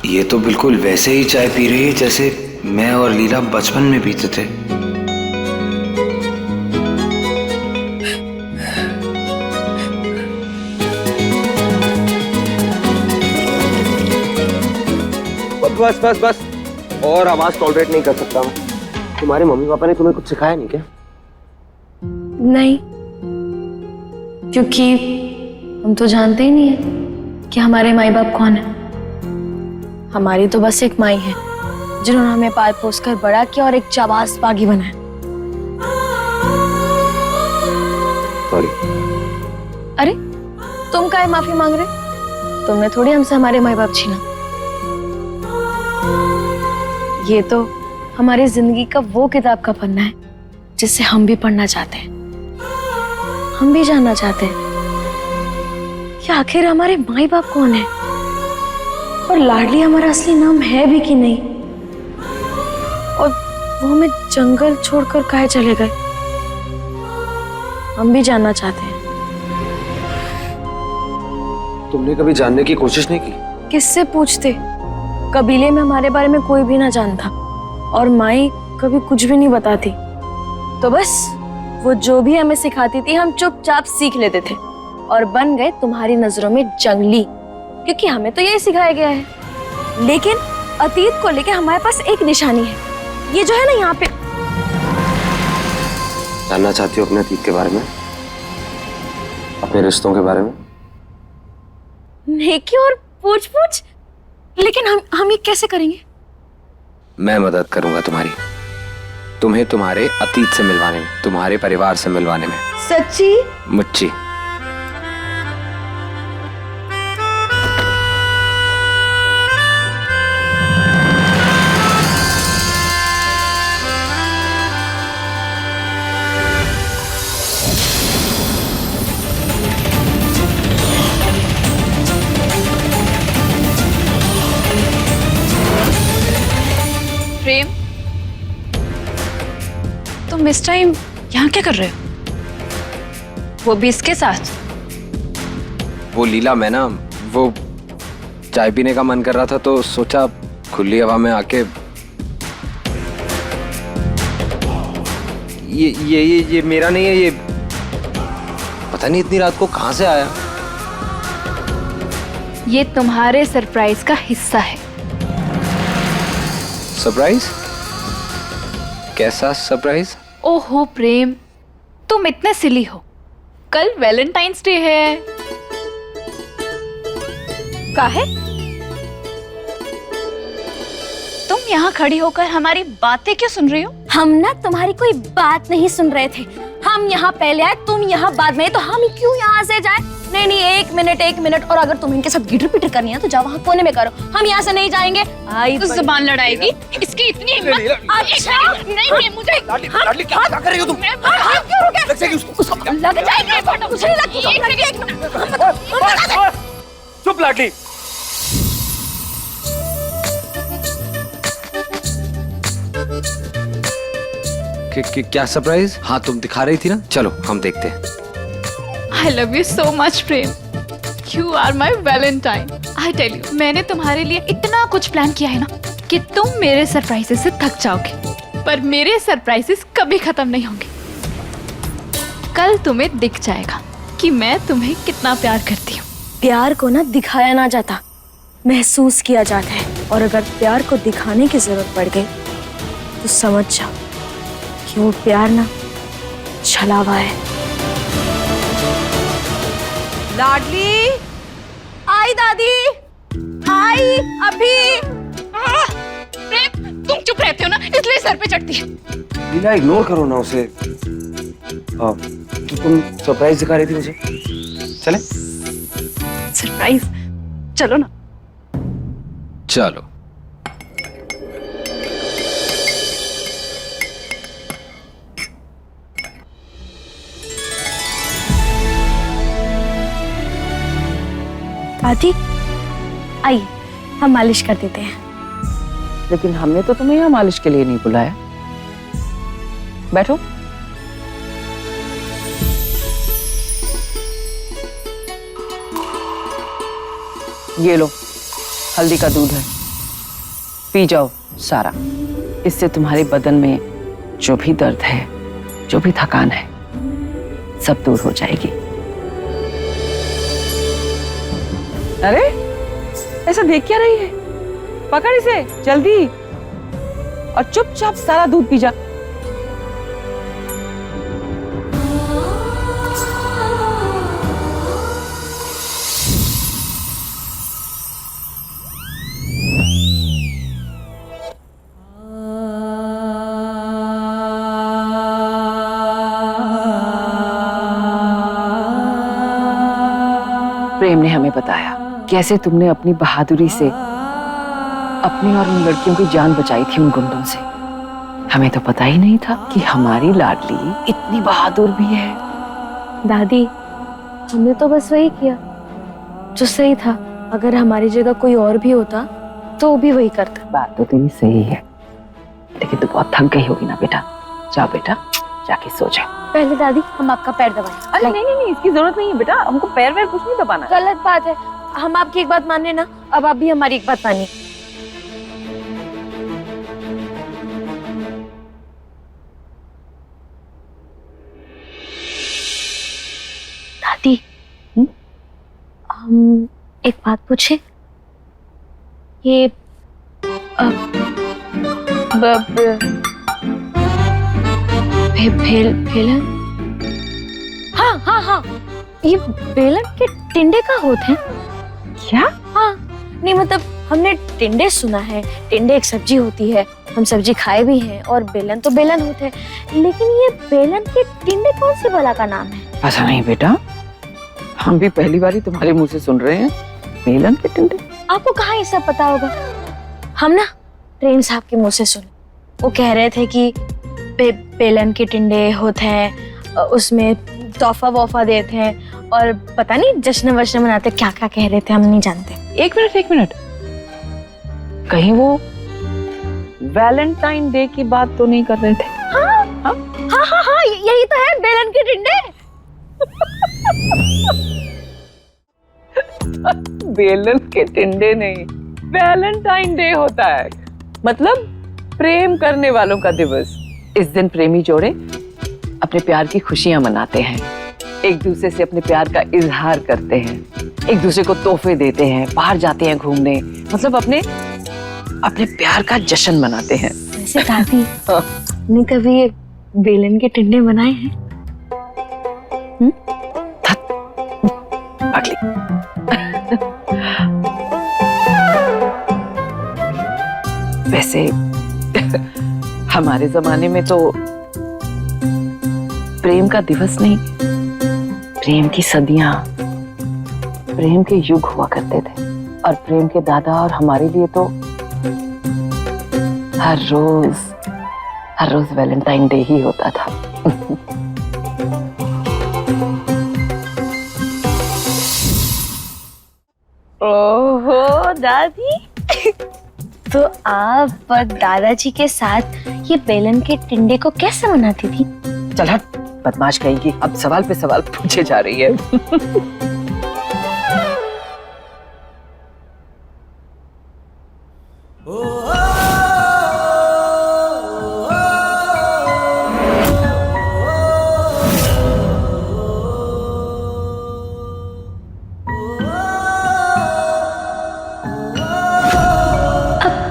ये तो बिल्कुल वैसे ही चाय पी रही है जैसे मैं और लीला बचपन में पीते थे। बस बस बस, और आवाज टॉलरेट नहीं कर सकता मैं। तुम्हारे मम्मी पापा ने तुम्हें कुछ सिखाया नहीं क्या? नहीं, क्योंकि हम तो जानते ही नहीं है कि हमारे माई बाप कौन है। हमारी तो बस एक माई है जिन्होंने हमें पाल पोस कर बड़ा किया और एक जाबाज बागी बनाया। सॉरी। अरे तुम काहे माफी मांग रहे? तुमने थोड़ी हमसे हमारे माई बाप छीना। ये तो हमारी जिंदगी का वो किताब का पन्ना है जिसे हम भी पढ़ना चाहते हैं। हम भी जानना चाहते हैं कि आखिर हमारे माई बाप कौन है और लाडली हमारा असली नाम है भी कि नहीं, और वो हमें जंगल छोड़कर काहे चले गए। हम भी जानना चाहते हैं। तुमने कभी जानने की कोशिश नहीं की? किससे पूछते? कबीले में हमारे बारे में कोई भी ना जानता और माई कभी कुछ भी नहीं बताती, तो बस वो जो भी हमें सिखाती थी हम चुपचाप सीख लेते थे और बन गए तुम्हारी नजरों में जंगली, क्योंकि हमें तो यही सिखाया गया है। लेकिन अतीत को लेके हमारे पास एक निशानी है, ये जो है ना यहाँ पे। जानना चाहती हो अपने अतीत के बारे में, अपने रिश्तों के बारे में? नेकी और पूछ पूछ, लेकिन हम ये कैसे करेंगे? मैं मदद करूंगा तुम्हारी, तुम्हें तुम्हारे अतीत से मिलवाने में, तुम्हारे परिवार से मिलवाने में। सच्ची? मुच्ची। प्रेम, तुम इस टाइम यहाँ क्या कर रहे हो? वो भी इसके साथ? वो लीला, मैं ना वो चाय पीने का मन कर रहा था तो सोचा खुली हवा में आके ये मेरा नहीं है, ये पता नहीं इतनी रात को कहां से आया। ये तुम्हारे सरप्राइज का हिस्सा है। सरप्राइज? कैसा सरप्राइज? ओहो प्रेम, तुम इतने सिली हो। कल वैलेंटाइंस डे है। काहे? तुम यहाँ खड़ी होकर हमारी बातें क्यों सुन रही हो? हम ना तुम्हारी कोई बात नहीं सुन रहे थे। हम यहाँ पहले आए, तुम यहाँ बाद में, तो हम क्यों यहाँ से जाए? नहीं नहीं, एक मिनट, और अगर तुम इनके साथ गिटर पिटर करनी है तो जाओ वहाँ कोने में करो, हम यहाँ से नहीं जाएंगे। तो जुबान लड़ाएगी? इसकी इतनी हिम्मत? अच्छा नहीं, मुझे लाडली क्या कर रही हो तुम? लग जाएगा, कुछ नहीं लगता। चुप लाडली। क्या सरप्राइज? हाँ तुम दिखा रही थी ना, चलो हम देखते हैं। I love you so much Prem. You are my Valentine। I tell you, मैंने तुम्हारे लिए इतना कुछ प्लान किया है ना कि तुम मेरे सरप्राइजेस से थक जाओगे, पर मेरे सरप्राइजेस कभी खत्म नहीं होंगे। कल तुम्हें दिख जाएगा कि मैं तुम्हें कितना प्यार करती हूँ। प्यार को ना दिखाया ना जाता, महसूस किया जाता है, और अगर प्यार को दिखाने की जरूरत पड़ गई तो समझ जाओ कि वो प्यार ना छलावा है। लाडली, आई दादी, आई अभी। प्रेम, तुम चुप रहते हो ना, इसलिए सर पे चढ़ती है। लीला इग्नोर करो ना उसे। तो तुम सरप्राइज दिखा रही थी मुझे, चले? सरप्राइज? चलो ना। चलो। दादी आइए, हम मालिश कर देते हैं। लेकिन हमने तो तुम्हें यहाँ मालिश के लिए नहीं बुलाया। बैठो। ये लो, हल्दी का दूध है। पी जाओ सारा। इससे तुम्हारे बदन में जो भी दर्द है, जो भी थकान है, सब दूर हो जाएगी। अरे ऐसा देख क्या रही है? पकड़ इसे जल्दी और चुपचाप सारा दूध पी जा। प्रेम ने हमें बताया कैसे तुमने अपनी बहादुरी से अपनी और उन लड़कियों की जान बचाई थी उन गुंडों से। हमें तो पता ही नहीं था कि हमारी लाडली इतनी बहादुर भी है। दादी, हमने तो बस वही किया जो सही था। अगर हमारी जगह कोई और भी होता तो वो भी वही करता। बात तो तेरी सही है, लेकिन तू बहुत थक गई होगी ना बेटा। जाओ बेटा, जाके सो जाओ। पहले दादी हम आपका पैर दबाएं। अरे नहीं, इसकी जरूरत नहीं है बेटा, हमको पैर वैर कुछ नहीं दबाना। गलत बात है, हम आपकी एक बात मान लेना, अब आप भी हमारी एक बात मानिए। दादी, हम एक बात पूछे? ये बेलन? हाँ, ये बेलन के टिंडे का होते हैं क्या? हाँ, नहीं मतलब हमने टिंडे सुना है, टिंडे एक सब्जी होती है, हम सब्जी खाए भी हैं, और बेलन तो बेलन होते हैं, लेकिन ये बेलन के टिंडे कौन सी बला का नाम है? ऐसा नहीं बेटा, हम भी पहली बार ही तुम्हारे मुंह से सुन रहे हैं बेलन के टिंडे। आपको कहाँ ये सब पता होगा? हम ना प्रेम साहब के मुंह से सुने, वो कह रहे थे कि बेलन के टिंडे होते हैं, उसमें तोहफा वोफा देते हैं, और पता नहीं जश्न वश्न मनाते, क्या क्या कह रहे थे, हम नहीं जानते। एक मिनट, कहीं वो वैलेंटाइन डे की बात तो नहीं कर रहे थे? हाँ, यही तो है बेलन के टिंडे। बेलन के टिंडे नहीं, वैलेंटाइन डे होता है, मतलब प्रेम करने वालों का दिवस। इस दिन प्रेमी जोड़े अपने प्यार की खुशियां मनाते हैं, एक दूसरे से अपने प्यार का इजहार करते हैं, एक दूसरे को तोहफे देते हैं, बाहर जाते हैं घूमने, मतलब अपने प्यार का जश्न मनाते हैं। वैसे दादी, ने कभी ये बेलन के टिंडे बनाए हैं? अगली वैसे हमारे जमाने में तो प्रेम का दिवस नहीं, प्रेम की सदियां, प्रेम के युग हुआ करते थे, और प्रेम के दादा और हमारे लिए तो हर रोज वैलेंटाइन डे ही होता था। ओहो दादी, तो आप दादाजी के साथ ये बेलन के टिंडे को कैसे मनाती थी? चल हट, बदमाश कहेगी, अब सवाल पे सवाल पूछे जा रही है।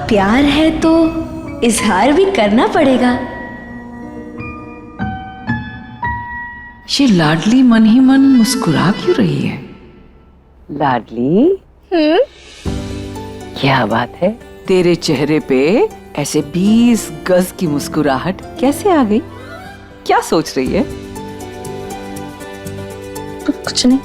प्यार है तो इजहार भी करना पड़ेगा। ये लाडली मन ही मन मुस्कुरा क्यों रही है? लाडली, क्या बात है? तेरे चेहरे पे ऐसे 20 गज की मुस्कुराहट कैसे आ गई? क्या सोच रही है? कुछ नहीं।